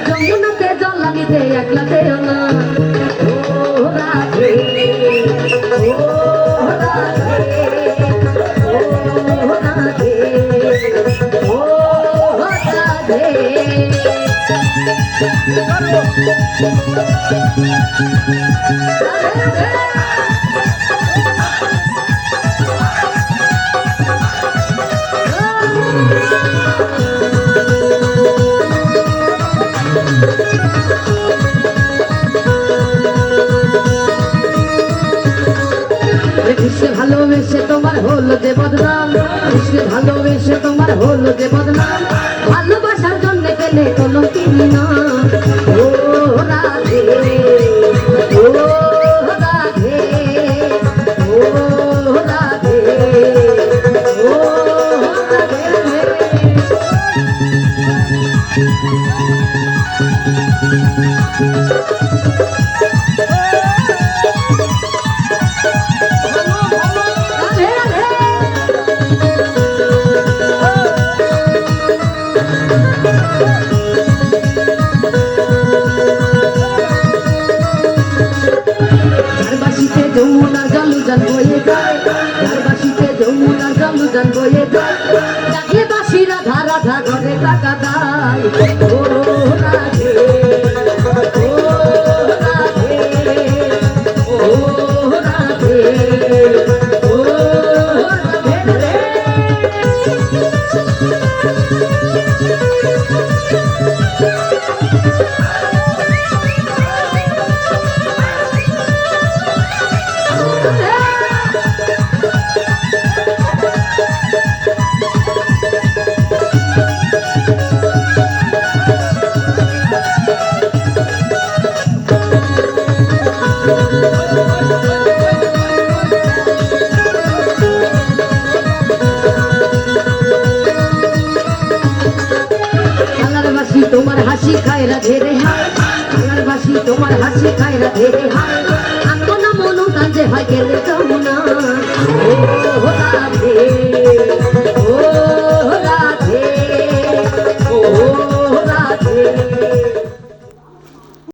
যমুনাতে জল লাগিতে একলা যেও না ও রাধে ও রাধে ও রাধে ও রাধে কৃষ্ণে ভালোবেসে তোমার হলো যে বদনাম, কৃষ্ণে ভালোবেসে তোমার হলো যে বদনাম, ভালোবাসার জন্য গেলে কোনো কিনি না ও রাধে ও রাধে ও রাধে ও রাধে। যমুনার জলুজান বয়ে যায়, ধারবাসীতে যমুনার জলুজান বয়ে যায়, ডাকলে বাসি রাধা রাধা ঘরে টাকা দেয় ও রাধে ও রাধে ও রাধে ও রাধে। তোমার হাসি খায় রাধে রে হায়, বাংলার বাসী তোমার হাসি খায় রাধে রে হায়, আনবো না মনো কাজে হয় গেলে যমুনা ও রাধে ও